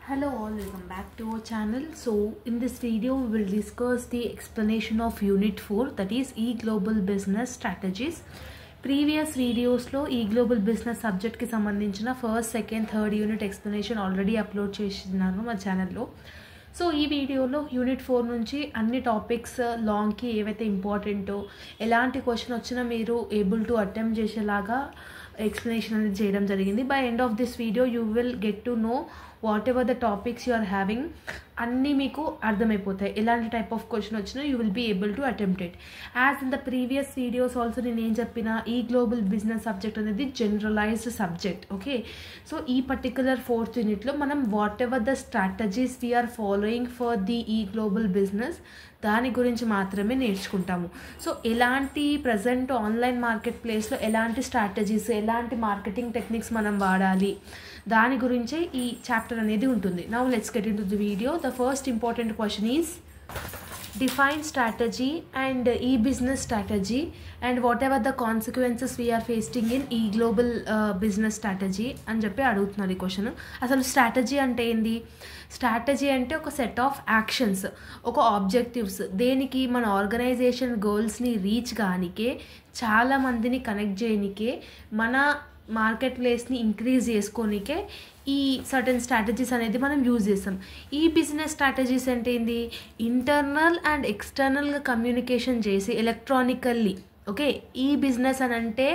Hello all, welcome back to our channel. So in this video we will discuss the explanation of unit 4, that is e-global business strategies. Previous videos lo e-global business subject ki sambandhinchina first, second, third unit explanation already upload chesinanu ma channel lo. So ఈ వీడియోలో unit 4 నుంచి అన్ని topics లాంగ్కి ఏవైతే ఇంపార్టెంటో ఎలాంటి question వచ్చినా మీరు able to attempt చేసేలాగా ఎక్స్ప్లెనేషన్ అనేది చేయడం జరిగింది. By end of this video you will get to know whatever the topics you are having అన్నీ మీకు అర్థమైపోతాయి. ఎలాంటి టైప్ ఆఫ్ క్వశ్చన్ వచ్చినా you will be able to attempt it. As in the previous videos also నేను ఏం చెప్పిన, ఈ global business subject అనేది జనరలైజ్డ్ సబ్జెక్ట్. ఓకే, సో ఈ పర్టికులర్ 4th యూనిట్లో మనం whatever the strategies we are following for the ఈ గ్లోబల్ బిజినెస్ దాని గురించి మాత్రమే నేర్చుకుంటాము. సో ఎలాంటి ప్రజెంట్ ఆన్లైన్ మార్కెట్ ప్లేస్లో ఎలాంటి స్ట్రాటజీస్, ఎలాంటి మార్కెటింగ్ టెక్నిక్స్ మనం వాడాలి దాని గురించే ఈ చాప్టర్ అనేది ఉంటుంది. Now let's get into the video. The first important question is define strategy and e-business strategy and whatever the consequences we are facing in e-global business strategy అని చెప్పి అడుగుతున్నారు ఈ క్వశ్చన్. అసలు స్ట్రాటజీ అంటే ఏంది? స్ట్రాటజీ అంటే ఒక సెట్ ఆఫ్ యాక్షన్స్, ఒక ఆబ్జెక్టివ్స్, దేనికి మన ఆర్గనైజేషన్ గోల్స్ని రీచ్ కానికే, చాలామందిని కనెక్ట్ చేయనికే, మన మార్కెట్ ప్లేస్ని ఇంక్రీజ్ చేసుకోనికే ఈ సర్టన్ స్ట్రాటజీస్ అనేది మనం యూజ్ చేస్తాం. ఈ బిజినెస్ స్ట్రాటజీస్ అంటే ఏంది? ఇంటర్నల్ అండ్ ఎక్స్టర్నల్గా కమ్యూనికేషన్ చేసి ఎలక్ట్రానికల్లీ. ఓకే, ఈ బిజినెస్ అని అంటే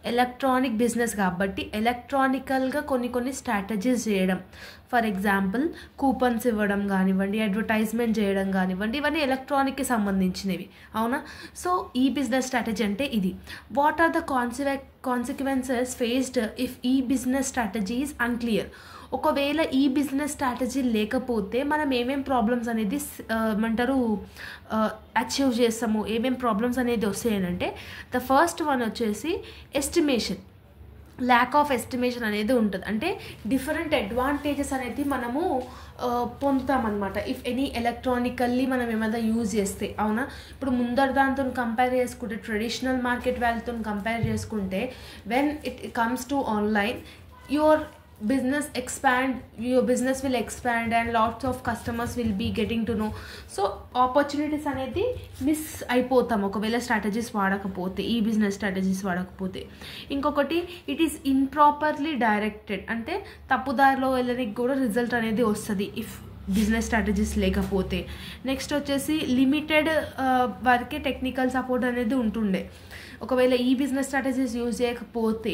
ఎలక్ట్రానిక్ బిజినెస్ కాబట్టి ఎలక్ట్రానికల్గా కొన్ని స్ట్రాటజీస్ చేయడం. ఫర్ ఎగ్జాంపుల్ కూపన్స్ ఇవ్వడం కానివ్వండి, అడ్వర్టైజ్మెంట్ చేయడం కానివ్వండి, ఇవన్నీ ఎలక్ట్రానిక్కి సంబంధించినవి, అవునా? సో ఈ బిజినెస్ స్ట్రాటజీ అంటే ఇది. What are the consequences faced if ఈ బిజినెస్ స్ట్రాటజీ ఈజ్ అన్క్లియర్? ఒకవేళ ఈ బిజినెస్ స్ట్రాటజీ లేకపోతే మనం ఏమేం ప్రాబ్లమ్స్ అనేది ఏమంటారు అచీవ్ చేస్తాము, ఏమేం ప్రాబ్లమ్స్ అనేది వస్తాయనంటే ద ఫస్ట్ వన్ వచ్చేసి ఎస్టిమేషన్, ల్యాక్ ఆఫ్ ఎస్టిమేషన్ అనేది ఉంటుంది. అంటే డిఫరెంట్ అడ్వాంటేజెస్ అనేది మనము పొందుతామన్నమాట ఇఫ్ ఎనీ ఎలక్ట్రానికల్లీ మనం ఏమైనా యూజ్ చేస్తే, అవునా? ఇప్పుడు ముందర దాంతో కంపేర్ చేసుకుంటే, ట్రెడిషనల్ మార్కెట్ వాల్యూతో కంపేర్ చేసుకుంటే, when it comes to online your business will expand and lots of customers will be getting to know. So opportunities అనేది మిస్ అయిపోతాం ఒకవేళ స్ట్రాటజీస్ వాడకపోతే, ఈ బిజినెస్ స్ట్రాటజీస్ వాడకపోతే. ఇంకొకటి, ఇట్ ఈస్ ఇంప్రాపర్లీ డైరెక్టెడ్, అంటే తప్పుదారిలో వెళ్ళడానికి కూడా రిజల్ట్ అనేది వస్తుంది ఇఫ్ బిజినెస్ స్ట్రాటజీస్ లేకపోతే. నెక్స్ట్ వచ్చేసి లిమిటెడ్ వరకే టెక్నికల్ సపోర్ట్ అనేది ఉంటుండే. ఒకవేళ ఈ బిజినెస్ స్ట్రాటజీస్ యూజ్ చేయకపోతే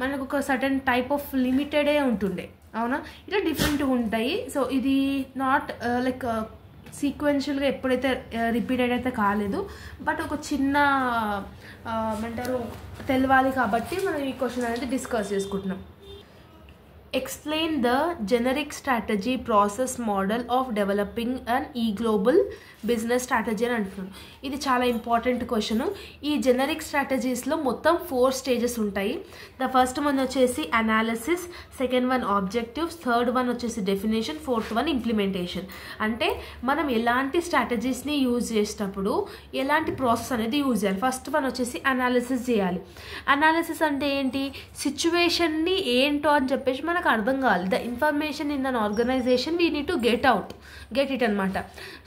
మనకు ఒక సర్టన్ టైప్ ఆఫ్ లిమిటెడే ఉంటుండే, అవునా? ఇలా డిఫరెంట్గా ఉంటాయి. సో ఇది నాట్ లైక్ సీక్వెన్షియల్గా ఎప్పుడైతే రిపీటెడ్ అయితే కాలేదు, బట్ ఒక చిన్న ఏమంటారు తెలవాలి కాబట్టి మనం ఈ క్వశ్చన్ అనేది డిస్కస్ చేసుకుంటున్నాం. Explain the generic strategy process model of developing an ఈ గ్లోబల్ బిజినెస్ స్ట్రాటజీ అని అంటున్నాను. ఇది చాలా ఇంపార్టెంట్ క్వశ్చన్. ఈ జెనరిక్ స్ట్రాటజీస్లో మొత్తం 4 స్టేజెస్ ఉంటాయి. ద ఫస్ట్ వన్ వచ్చేసి analysis, second one objectives, third one వచ్చేసి డెఫినేషన్, ఫోర్త్ వన్ ఇంప్లిమెంటేషన్. అంటే మనం ఎలాంటి స్ట్రాటజీస్ని యూజ్ చేసేటప్పుడు ఎలాంటి ప్రాసెస్ అనేది యూజ్ చేయాలి. ఫస్ట్ వన్ వచ్చేసి అనాలిసిస్ చేయాలి. అనాలిసిస్ అంటే ఏంటి? సిచ్యువేషన్ని ఏంటో అని చెప్పేసి మనకు అర్థం కావాలి. The information in an organisation we need to get it అనమాట.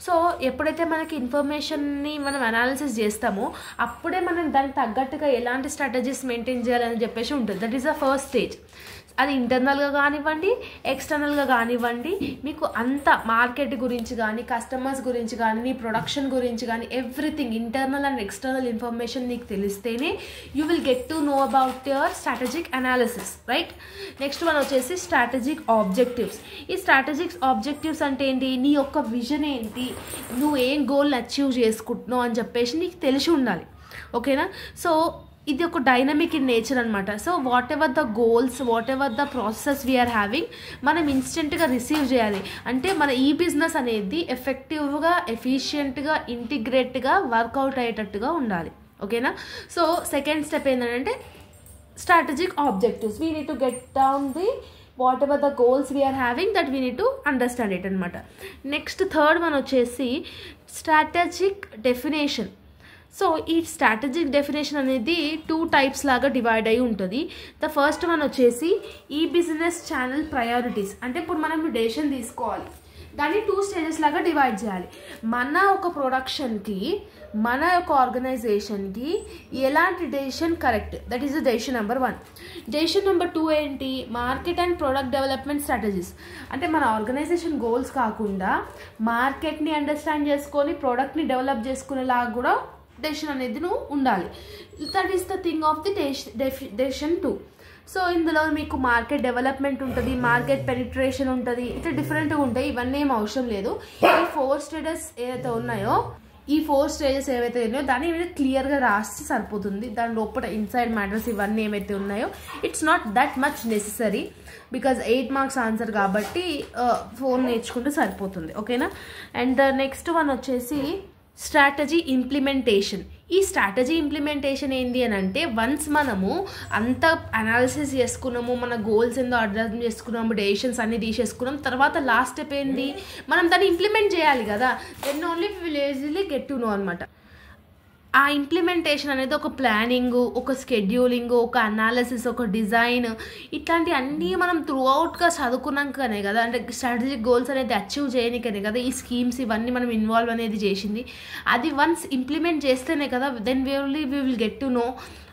సో ఎప్పుడైతే మనకి ఇన్ఫర్మేషన్ని మనం అనాలిసిస్ చేస్తామో అప్పుడే మనం దానికి తగ్గట్టుగా ఎలాంటి స్ట్రాటజీస్ మెయింటైన్ చేయాలని చెప్పేసి ఉంటుంది. That is the first stage. అది ఇంటర్నల్గా కానివ్వండి, ఎక్స్టర్నల్గా కానివ్వండి, మీకు అంత మార్కెట్ గురించి కానీ, కస్టమర్స్ గురించి కానీ, మీ ప్రొడక్షన్ గురించి కానీ, everything internal and external information నీకు తెలిస్తేనే you will get to know about your strategic analysis, right? Next one వచ్చేసి స్ట్రాటజిక్ ఆబ్జెక్టివ్స్. ఈ స్ట్రాటజిక్ ఆబ్జెక్టివ్స్ అంటే ఏంటి? నీ యొక్క విజన్ ఏంటి, నువ్వు ఏం గోల్ని అచీవ్ చేసుకుంటున్నావు అని చెప్పేసి నీకు తెలిసి ఉండాలి, ఓకేనా? సో ఇది ఒక డైనమిక్ ఇన్ నేచర్ అనమాట. So whatever the goals, whatever the process we are having మనం ఇన్స్టెంట్గా రిసీవ్ చేయాలి. అంటే మన ఈ బిజినెస్ అనేది ఎఫెక్టివ్గా, ఎఫిషియెంట్గా, ఇంటిగ్రేట్గా వర్కౌట్ అయ్యేటట్టుగా ఉండాలి, ఓకేనా? సో సెకండ్ స్టెప్ ఏంటంటే strategic objectives. We need to get down the whatever the goals we are having, that we need to understand it అనమాట. నెక్స్ట్ థర్డ్ వన్ వచ్చేసి స్ట్రాటజిక్ డెఫినేషన్. సో ఈ strategic definition అనేది 2 types లాగా divide అయి ఉంటుంది. The first one వచ్చేసి ఈ business channel priorities. అంటే ఇప్పుడు మనం డెసిషన్ తీసుకోవాలి, దాన్ని 2 స్టేజెస్ లాగా డివైడ్ చేయాలి. మన ఒక ప్రొడక్షన్కి, మన యొక్క ఆర్గనైజేషన్కి ఎలాంటి decision correct, that is the decision number 1. Decision number 2 ఏంటి, market and product development strategies. అంటే మన ఆర్గనైజేషన్ గోల్స్ కాకుండా మార్కెట్ని అండర్స్టాండ్ చేసుకొని ప్రోడక్ట్ని డెవలప్ చేసుకునేలాగా కూడా డెసిషన్ అనేది ఉండాలి. That is the thing of the decision 2. So ఇందులో మీకు మార్కెట్ డెవలప్మెంట్ ఉంటుంది, మార్కెట్ పెనిట్రేషన్ ఉంటుంది, ఇట్లా డిఫరెంట్గా ఉంటాయి. ఇవన్నీ ఏం అవసరం లేదు. ఈ 4 స్టేజెస్ ఏవైతే ఉన్నాయో దాన్ని మీద క్లియర్గా రాస్తే సరిపోతుంది. దాని లోపల ఇన్సైడ్ మ్యాటర్స్ ఇవన్నీ ఏవైతే ఉన్నాయో it's not that much necessary, because 8 marks answer కాబట్టి 4 నేర్చుకుంటే సరిపోతుంది. ఓకేనా. అండ్ నెక్స్ట్ వన్ వచ్చేసి స్ట్రాటజీ ఇంప్లిమెంటేషన్. ఈ స్ట్రాటజీ ఇంప్లిమెంటేషన్ ఏంటి అని అంటే, వన్స్ మనము అంత అనాలిసిస్ చేసుకున్నాము, మన గోల్స్ ఏందో అర్థం చేసుకున్నాము, డెసిషన్స్ అన్ని తీసేసుకున్నాం, తర్వాత లాస్ట్ స్టెప్ ఏంటి, మనం దాన్ని ఇంప్లిమెంట్ చేయాలి కదా. Then only we will easily get to know అనమాట. ఆ ఇంప్లిమెంటేషన్ అనేది ఒక ప్లానింగ్, ఒక స్కెడ్యూలింగ్, ఒక అనాలిసిస్, ఒక డిజైన్, ఇట్లాంటి అన్నీ మనం త్రూ అవుట్గా చదువుకున్నాకనే కదా, అంటే స్ట్రాటజిక్ గోల్స్ అనేది అచీవ్ చేయడానికనే కదా ఈ స్కీమ్స్ ఇవన్నీ మనం ఇన్వాల్వ్ అనేది చేసింది. అది వన్స్ ఇంప్లిమెంట్ చేస్తేనే కదా then we will get to know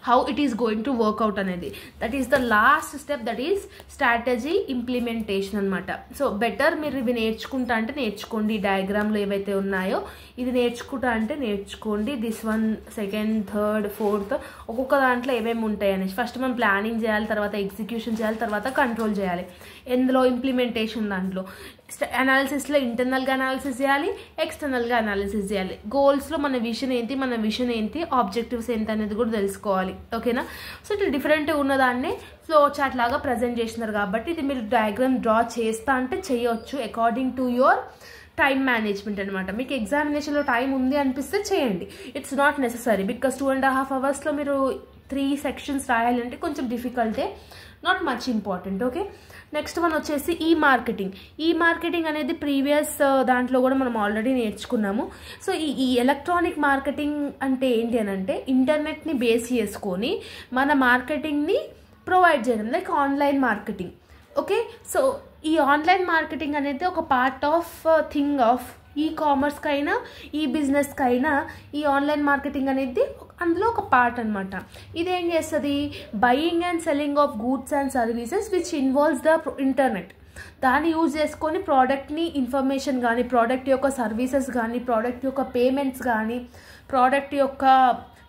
how it is going to work out అనేది. That is the last step, that is strategy implementation అనమాట. సో బెటర్ మీరు ఇవి నేర్చుకుంటా అంటే నేర్చుకోండి, డయాగ్రామ్లో ఏవైతే ఉన్నాయో ఇది నేర్చుకుంటా అంటే నేర్చుకోండి. దిస్ 1, 2, 3, 4 ఒక్కొక్క దాంట్లో ఏమేమి ఉంటాయి అనేసి ఫస్ట్ మనం ప్లానింగ్ చేయాలి, తర్వాత ఎగ్జిక్యూషన్ చేయాలి, తర్వాత కంట్రోల్ చేయాలి. ఎందులో ఇంప్లిమెంటేషన్ దాంట్లో అనాలిసిస్లో ఇంటర్నల్గా అనాలిసిస్ చేయాలి, ఎక్స్టర్నల్గా అనాలిసిస్ చేయాలి. గోల్స్లో మన విషన్ ఏంటి, ఆబ్జెక్టివ్స్ ఏంటి అనేది కూడా తెలుసుకోవాలి. ఓకేనా. సో ఇట్లా డిఫరెంట్ ఉన్నదాన్ని ఫ్లో చార్ట్ లాగా ప్రజెంట్ చేసినారు కాబట్టి ఇది మీరు డయాగ్రామ్ డ్రా చేస్తా అంటే చేయొచ్చు according to your time management అనమాట. మీకు ఎగ్జామినేషన్లో టైం ఉంది అనిపిస్తే చేయండి, ఇట్స్ నాట్ నెససరీ. బికాస్ 2.5 అవర్స్లో మీరు 3 సెక్షన్స్ రాయాలంటే కొంచెం డిఫికల్టే, not much important. Okay. Next one వచ్చేసి ఈ మార్కెటింగ్ అనేది ప్రీవియస్ దాంట్లో కూడా మనం ఆల్రెడీ నేర్చుకున్నాము. సో ఈ ఎలక్ట్రానిక్ మార్కెటింగ్ అంటే ఏంటి అని అంటే, ఇంటర్నెట్ని బేస్ చేసుకొని మన మార్కెటింగ్ని ప్రొవైడ్ చేయడం, like online marketing. Okay. So ఈ ఆన్లైన్ మార్కెటింగ్ అనేది ఒక పార్ట్ ఆఫ్ థింగ్ ఆఫ్ ఈ కామర్స్కైనా ఈ బిజినెస్కైనా ఈ ఆన్లైన్ మార్కెటింగ్ అనేది అందులో ఒక పార్ట్ అనమాట. ఇదేం చేస్తుంది, buying and selling of goods and services which involves the internet. దాన్ని యూజ్ చేసుకొని ప్రోడక్ట్ని ఇన్ఫర్మేషన్ కానీ, ప్రోడక్ట్ యొక్క సర్వీసెస్ కానీ, ప్రోడక్ట్ యొక్క పేమెంట్స్ కానీ, ప్రోడక్ట్ యొక్క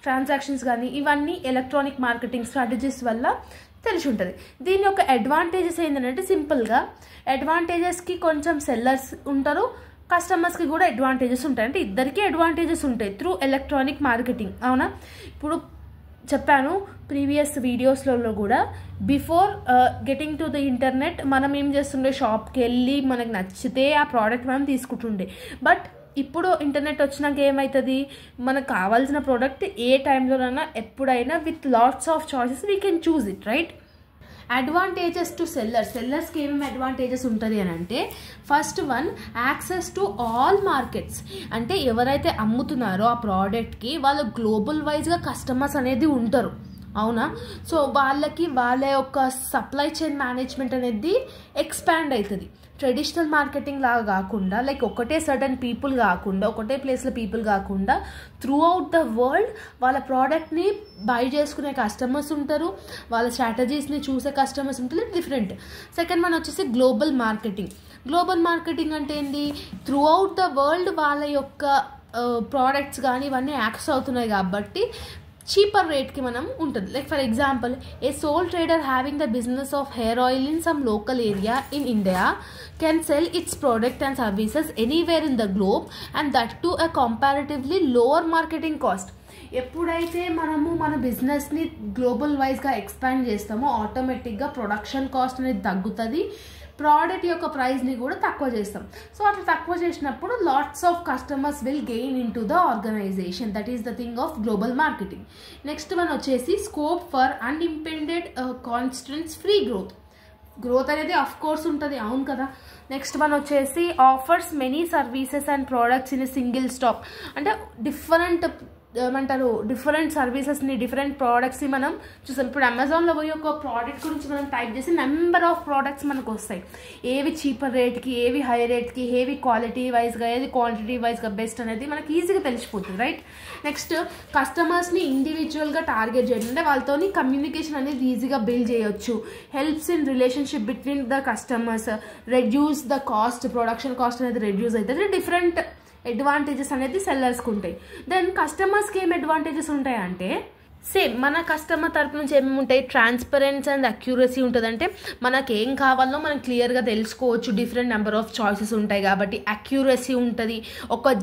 ట్రాన్సాక్షన్స్ కానీ, ఇవన్నీ ఎలక్ట్రానిక్ మార్కెటింగ్ స్ట్రాటజీస్ వల్ల తెలిసి ఉంటుంది. దీని యొక్క అడ్వాంటేజెస్ ఏంటంటే, సింపుల్గా అడ్వాంటేజెస్కి కొంచెం సెల్లర్స్ ఉంటారు, కస్టమర్స్కి కూడా అడ్వాంటేజెస్ ఉంటాయి. అంటే ఇద్దరికీ అడ్వాంటేజెస్ ఉంటాయి త్రూ ఎలక్ట్రానిక్ మార్కెటింగ్. అవునా. ఇప్పుడు చెప్పాను ప్రీవియస్ వీడియోస్లలో కూడా, before getting to the internet మనం ఏం చేస్తుండే, షాప్కి వెళ్ళి మనకు నచ్చితే ఆ ప్రోడక్ట్ మనం తీసుకుంటుండే. బట్ ఇప్పుడు ఇంటర్నెట్ వచ్చినాక ఏమవుతుంది, మనకు కావాల్సిన ప్రోడక్ట్ ఏ టైంలోనైనా ఎప్పుడైనా with lots of choices we can choose it, right. Advantages to సెల్లర్స్కి ఏమేమి అడ్వాంటేజెస్ ఉంటుంది అని అంటే, first one access to all markets. అంటే ఎవరైతే అమ్ముతున్నారో ఆ ప్రోడక్ట్కి వాళ్ళు గ్లోబల్ వైజ్గా కస్టమర్స్ అనేది ఉంటారు. అవునా. సో వాళ్ళకి వాళ్ళ యొక్క సప్లై చైన్ మేనేజ్మెంట్ అనేది ఎక్స్పాండ్ అవుతుంది. ట్రెడిషనల్ మార్కెటింగ్ లాగా కాకుండా, లైక్ ఒకటే సర్టన్ పీపుల్ కాకుండా, ఒకటే ప్లేస్లో పీపుల్ కాకుండా త్రూ అవుట్ ద వరల్డ్ వాళ్ళ ప్రోడక్ట్ని బై చేసుకునే కస్టమర్స్ ఉంటారు, వాళ్ళ స్ట్రాటజీస్ని చూసే కస్టమర్స్ ఉంటారు, డిఫరెంట్. సెకండ్ వన్ వచ్చేసి గ్లోబల్ మార్కెటింగ్ అంటే ఏంటి, త్రూ అవుట్ ద వరల్డ్ వాళ్ళ యొక్క ప్రోడక్ట్స్ కానీ ఇవన్నీ యాక్సెస్ అవుతున్నాయి కాబట్టి చీపర్ రేట్కి మనం ఉంటుంది. Like for example, a sole trader having the business of hair oil in some local area in India can sell its product and services anywhere in the globe and that too a comparatively lower marketing cost. ఎప్పుడైతే మనము మన బిజినెస్ని global వైజ్గా expand చేస్తామో ఆటోమేటిక్గా production cost అనేది తగ్గుతుంది, product యొక్క ప్రైస్ని కూడా తక్కువ చేస్తాం. సో అట్లా తక్కువ చేసినప్పుడు lots of customers will gain in to the organisation. That is the thing of global marketing. Next one వచ్చేసి scope for unimpeded constants free growth అనేది అఫ్ కోర్స్ ఉంటుంది, అవును కదా. నెక్స్ట్ వన్ వచ్చేసి offers many services and products in single stop. అంటే different ఏమంటారు different సర్వీసెస్ని different ప్రోడక్ట్స్ని మనం చూసాం. ఇప్పుడు అమెజాన్లో పోయి ఒక ప్రోడక్ట్ గురించి మనం టైప్ చేసి నెంబర్ ఆఫ్ ప్రోడక్ట్స్ మనకు వస్తాయి. ఏవి చీపర్ రేట్కి, ఏవి హై రేట్కి, ఏవి క్వాలిటీ వైజ్గా, ఏది క్వాంటిటీ వైజ్గా బెస్ట్ అనేది మనకి ఈజీగా తెలిసిపోతుంది, రైట్. నెక్స్ట్ కస్టమర్స్ని ఇండివిజువల్గా టార్గెట్ చేయడం, అంటే వాళ్ళతో కమ్యూనికేషన్ అనేది ఈజీగా బిల్డ్ చేయొచ్చు. Helps in relationship between the customers, reduce the cost, production cost అనేది రెడ్యూస్ అవుతుంది. డిఫరెంట్ అడ్వాంటేజెస్ అనేది సెల్లర్స్కి ఉంటాయి. దెన్ కస్టమర్స్కి ఏం అడ్వాంటేజెస్ ఉంటాయంటే సేమ్ మన కస్టమర్ తరపు నుంచి ఏమేమి ఉంటాయి, ట్రాన్స్పరెన్సీ అండ్ అక్యూరసీ ఉంటుంది. అంటే మనకి ఏం కావాలో మనం క్లియర్గా తెలుసుకోవచ్చు. డిఫరెంట్ నెంబర్ ఆఫ్ చాయిసెస్ ఉంటాయి కాబట్టి అక్యూరసీ ఉంటుంది. ఒక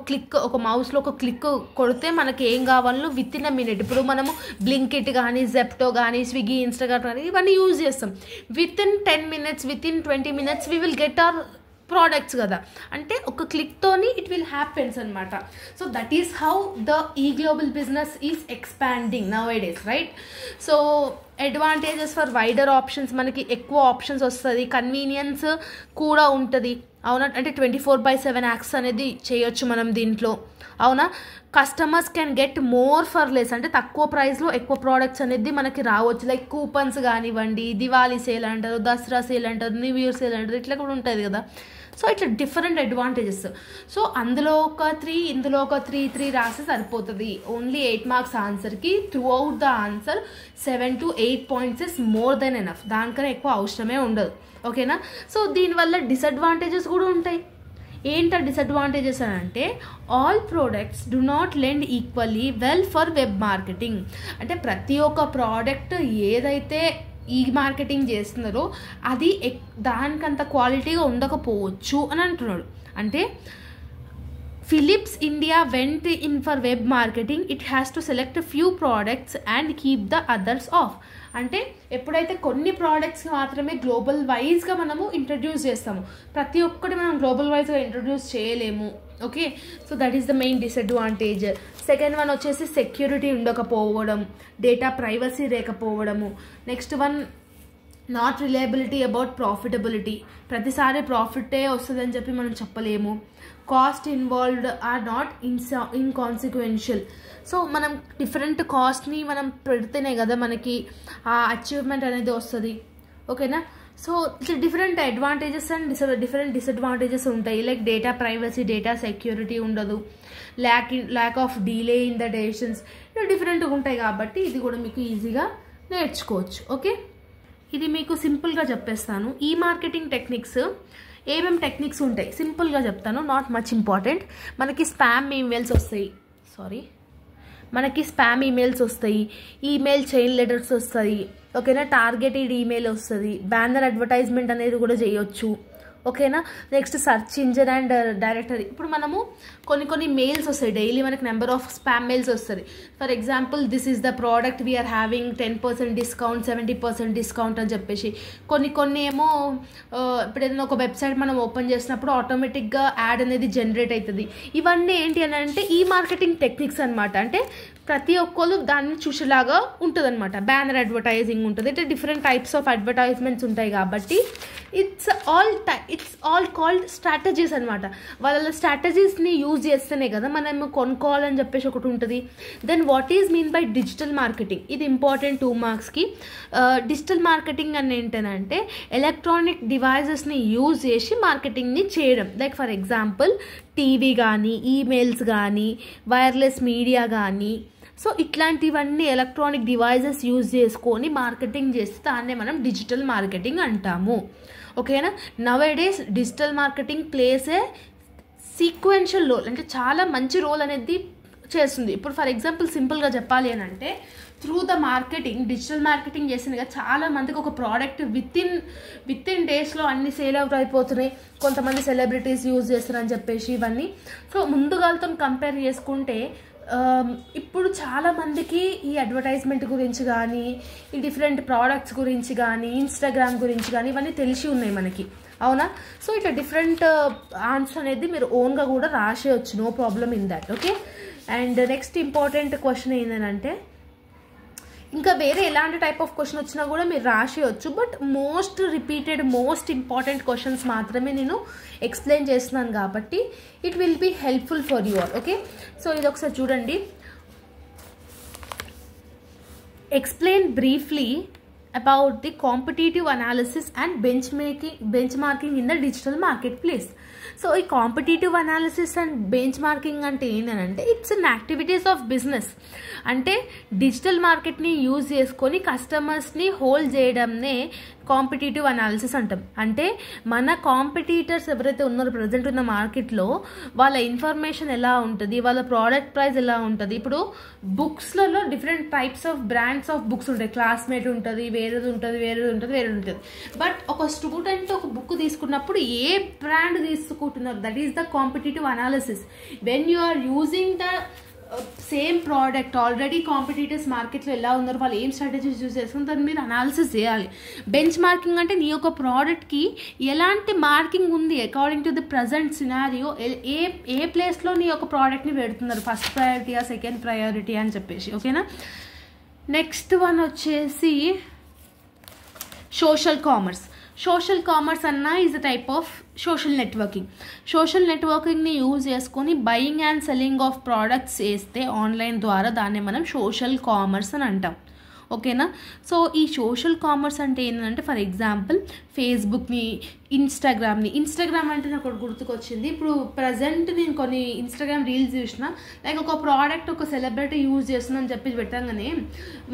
క్లిక్, ఒక మౌస్లో ఒక క్లిక్ కొడితే మనకి ఏం కావాలో విత్ ఇన్ అ మినిట్. ఇప్పుడు మనము బ్లింకిట్ కానీ, జెప్టో కానీ, స్విగ్గీ, ఇన్స్టాగ్రామ్ కానీ ఇవన్నీ యూజ్ చేస్తాం. Within 10 minutes, within 20 minutes we will get our products కదా. అంటే ఒక క్లిక్తోని ఇట్ విల్ హ్యాపెన్స్ అనమాట. So that is how the ఈ global business is expanding nowadays, right. So advantages for wider options, మనకి ఎక్కువ options వస్తుంది, convenience కూడా ఉంటుంది, అవునా. అంటే 24/7 యాక్సెస్ అనేది చేయొచ్చు మనం దీంట్లో, అవునా. Customers can get more for less, అంటే తక్కువ ప్రైస్లో ఎక్కువ ప్రోడక్ట్స్ అనేది మనకి రావచ్చు. లైక్ కూపన్స్ కానివ్వండి, దివాళీ సేల్ అంటారు, దసరా సేల్ అంటారు, న్యూ ఇయర్ సేల్ అంటారు, ఇట్లా కూడా ఉంటుంది కదా. సో ఇట్లా డిఫరెంట్ అడ్వాంటేజెస్. సో అందులో ఒక 3, ఇందులో ఒక 3 రాస్తే సరిపోతుంది. ఓన్లీ 8 marks ఆన్సర్కి. Throughout the answer 7 to 8 points is more than enough. దానికన్నా ఎక్కువ అవసరమే ఉండదు, ఓకేనా. సో దీనివల్ల డిసడ్వాంటేజెస్ కూడా ఉంటాయి. ఏంట డిసడ్వాంటేజెస్ అని అంటే all products do not lend equally well for web marketing. అంటే ప్రతి ఒక్క ప్రోడక్ట్ ఏదైతే ఈ మార్కెటింగ్ చేస్తున్నారో అది దానికంత క్వాలిటీగా ఉండకపోవచ్చు అని అంటున్నాడు. అంటే Philips India went in for web marketing, it has to select few products and keep the others off. అంటే ఎప్పుడైతే కొన్ని ప్రోడక్ట్స్ మాత్రమే గ్లోబల్ వైజ్గా మనము ఇంట్రడ్యూస్ చేస్తాము, ప్రతి ఒక్కటి మనం గ్లోబల్ వైజ్గా ఇంట్రడ్యూస్ చేయలేము, okay. So that is the main disadvantage. Second one వచ్చేసి సెక్యూరిటీ ఉండకపోవడం, డేటా ప్రైవసీ లేకపోవడము. Next one not reliability about profitability, ప్రతిసారి ప్రాఫిటే వస్తుందని చెప్పి మనం చెప్పలేము. Cost involved are not inconsequential. So మనం డిఫరెంట్ కాస్ట్ని మనం పెడితేనే కదా మనకి ఆ అచీవ్మెంట్ అనేది వస్తుంది, ఓకేనా. సో ఇట్లా different advantages and different disadvantages ఉంటాయి. Like data privacy, data security ఉండదు, lack of delay in the decisions, ఇలా డిఫరెంట్గా ఉంటాయి. కాబట్టి ఇది కూడా మీకు ఈజీగా నేర్చుకోవచ్చు, ఓకే. ఇది మీకు సింపుల్గా చెప్పేస్తాను. ఈ మార్కెటింగ్ టెక్నిక్స్ ఏమేమి టెక్నిక్స్ ఉంటాయి సింపుల్గా చెప్తాను, నాట్ మచ్ ఇంపార్టెంట్. మనకి స్పామ్ ఈమెయిల్స్ వస్తాయి, ఈమెయిల్ చైన్ లెటర్స్ వస్తాయి, ఓకేనా. టార్గెటెడ్ ఈమెయిల్ వస్తుంది, బ్యానర్ అడ్వర్టైజ్మెంట్ అనేది కూడా చేయొచ్చు, ఓకేనా. Next search engine and directory. ఇప్పుడు మనము కొన్ని మెయిల్స్ వస్తాయి డైలీ, మనకి నెంబర్ ఆఫ్ స్పామ్ మెయిల్స్ వస్తుంది. For example, this is the product we are having 10% discount, 70% discount అని చెప్పేసి. కొన్ని ఏమో ఇప్పుడు ఏదైనా ఒక వెబ్సైట్ మనం ఓపెన్ చేసినప్పుడు ఆటోమేటిక్గా యాడ్ అనేది జనరేట్ అవుతుంది. ఇవన్నీ ఏంటి అని అంటే ఈ మార్కెటింగ్ టెక్నిక్స్ అనమాట. అంటే ప్రతి ఒక్కరు దాన్ని చూసేలాగా ఉంటుంది అనమాట. బ్యానర్ అడ్వర్టైజింగ్ ఉంటుంది, అంటే డిఫరెంట్ టైప్స్ ఆఫ్ అడ్వర్టైజ్మెంట్స్ ఉంటాయి కాబట్టి ఇట్స్ ఆల్ కాల్డ్ స్ట్రాటజీస్ అనమాట. వాళ్ళ స్ట్రాటజీస్ని యూజ్ చేస్తేనే కదా మనం కొనుక్కోవాలని చెప్పేసి ఒకటి ఉంటుంది. Then what is mean by digital marketing, ఇది ఇంపార్టెంట్ 2 మార్క్స్కి. డిజిటల్ మార్కెటింగ్ అని ఏంటంటే ఎలక్ట్రానిక్ డివైజెస్ని యూజ్ చేసి మార్కెటింగ్ని చేయడం. లైక్ ఫర్ ఎగ్జాంపుల్ టీవీ కానీ, ఈమెయిల్స్ కానీ, వైర్లెస్ మీడియా కానీ. సో ఇట్లాంటివన్నీ ఎలక్ట్రానిక్ డివైజెస్ యూజ్ చేసుకొని మార్కెటింగ్ చేస్తే దాన్నే మనం డిజిటల్ మార్కెటింగ్ అంటాము, ఓకేనా. నౌఏడేస్ డిజిటల్ మార్కెటింగ్ ప్లేస్ ఏ సీక్వెన్షియల్ రోల్, అంటే చాలా మంచి రోల్ అనేది చేస్తుంది. ఇప్పుడు ఫర్ ఎగ్జాంపుల్ సింపుల్గా చెప్పాలి అని అంటే through the marketing, digital marketing చేసింది కదా, చాలా మందికి ఒక ప్రోడక్ట్ విత్ ఇన్ డేస్లో అన్ని సేల్ అవుట్ అయిపోతున్నాయి. కొంతమంది సెలబ్రిటీస్ యూజ్ చేస్తారని చెప్పేసి ఇవన్నీ. సో ముందుగాలతో కంపేర్ చేసుకుంటే ఇప్పుడు చాలామందికి ఈ అడ్వర్టైజ్మెంట్ గురించి కానీ, ఈ డిఫరెంట్ ప్రోడక్ట్స్ గురించి కానీ, ఇన్స్టాగ్రామ్ గురించి కానీ ఇవన్నీ తెలిసి ఉన్నాయి మనకి, అవునా. సో ఇట్లా డిఫరెంట్ ఆన్సర్ అనేది మీరు ఓన్గా కూడా రాసేయచ్చు, no problem in that, okay. And next important question ఏంటంటే ఇంకా వేరే ఎలాంటి టైప్ ఆఫ్ క్వశ్చన్ వచ్చినా కూడా మీరు రాసేయచ్చు, but most repeated most important questions మాత్రమే నేను ఎక్స్ప్లెయిన్ చేస్తున్నాను కాబట్టి it will be helpful for you all, okay. So ఇది ఒకసారి చూడండి. explain briefly about the competitive analysis and benchmarking in the digital marketplace. So ఈ competitive analysis and benchmarking అంటే ఏంటంటే it's an activities of business. అంటే digital మార్కెట్ని use చేసుకొని కస్టమర్స్ని హోల్డ్ చేయడంనే కాంపిటేటివ్ అనాలిసిస్ అంటాం. అంటే మన కాంపిటీటర్స్ ఎవరైతే ఉన్నారో ప్రజెంట్ ఉన్న మార్కెట్లో వాళ్ళ ఇన్ఫర్మేషన్ ఎలా ఉంటుంది, వాళ్ళ ప్రోడక్ట్ ప్రైస్ ఎలా ఉంటుంది. ఇప్పుడు బుక్స్లలో different types of brands of books ఉంటాయి. క్లాస్మేట్ ఉంటుంది, వేరేది ఉంటుంది. బట్ ఒక స్టూడెంట్ ఒక బుక్ తీసుకున్నప్పుడు ఏ బ్రాండ్ తీసుకుంటున్నారు, that is the competitive analysis. When you are using the same product, already competitors మార్కెట్లో ఎలా ఉన్నారు, వాళ్ళు ఏం స్ట్రాటజీస్ యూజ్ చేసుకుని దాన్ని మీరు అనాలిసిస్ చేయాలి. బెంచ్ మార్కింగ్ అంటే నీ యొక్క ప్రోడక్ట్కి ఎలాంటి మార్కింగ్ ఉంది according to the present scenario, ఏ ప్లేస్లో నీ యొక్క ప్రోడక్ట్ని పెడుతున్నారు, ఫస్ట్ ప్రయారిటీయా సెకండ్ ప్రయారిటీ అని చెప్పేసి. ఓకేనా. నెక్స్ట్ వన్ వచ్చేసి సోషల్ కామర్స్. సోషల్ కామర్స్ అన్న is the type of social networking. సోషల్ నెట్వర్కింగ్ని యూజ్ చేసుకొని buying and selling of products చేస్తే ఆన్లైన్ ద్వారా దాన్ని మనం సోషల్ కామర్స్ అని అంటాం. ఓకేనా. సో ఈ సోషల్ కామర్స్ అంటే ఏంటంటే ఫర్ ఎగ్జాంపుల్ ఫేస్బుక్ని, ఇన్స్టాగ్రామ్ అంటే నాకు ఒకటి గుర్తుకొచ్చింది. ఇప్పుడు ప్రజెంట్ నేను కొన్ని ఇన్స్టాగ్రామ్ రీల్స్ చూసిన, లైక్ ఒక ప్రోడక్ట్ ఒక సెలబ్రిటీ యూజ్ చేస్తుందని చెప్పి పెట్టంగానే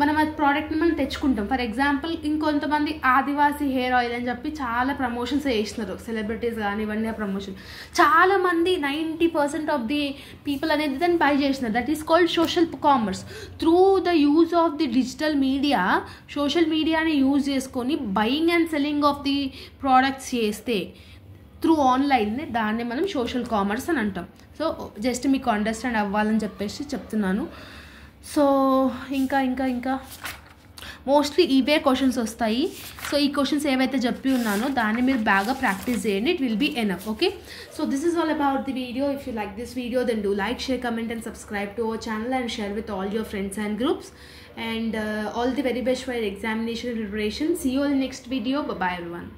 మనం ఆ ప్రోడక్ట్ని మనం తెచ్చుకుంటాం. ఫర్ ఎగ్జాంపుల్ ఇంకొంతమంది ఆదివాసీ హెయిర్ ఆయిల్ అని చెప్పి చాలా ప్రమోషన్స్ చేస్తున్నారు, సెలబ్రిటీస్ కానివ్వండి. ఆ ప్రమోషన్ చాలామంది 90% ఆఫ్ ది పీపుల్ అనేది దాన్ని బై చేసినారు. That is called social commerce. Through the use of the digital media, social మీడియాని యూజ్ చేసుకొని buying and selling of the products చేస్తే త్రూ ఆన్లైన్, దాన్ని మనం సోషల్ కామర్స్ అని అంటాం. సో జస్ట్ మీకు అండర్స్టాండ్ అవ్వాలని చెప్పేసి చెప్తున్నాను. సో ఇంకా మోస్ట్లీ ఇవే క్వశ్చన్స్ వస్తాయి. సో ఈ క్వశ్చన్స్ ఏవైతే చెప్పి ఉన్నానో దాన్ని మీరు బాగా ప్రాక్టీస్ చేయండి. It will be enough. Okay. So this is all about the video. If you like this video then do like, share, comment and subscribe to our channel and share with all your friends and groups. And all the very best for your examination preparation. See you all in the next video. Bye bye everyone.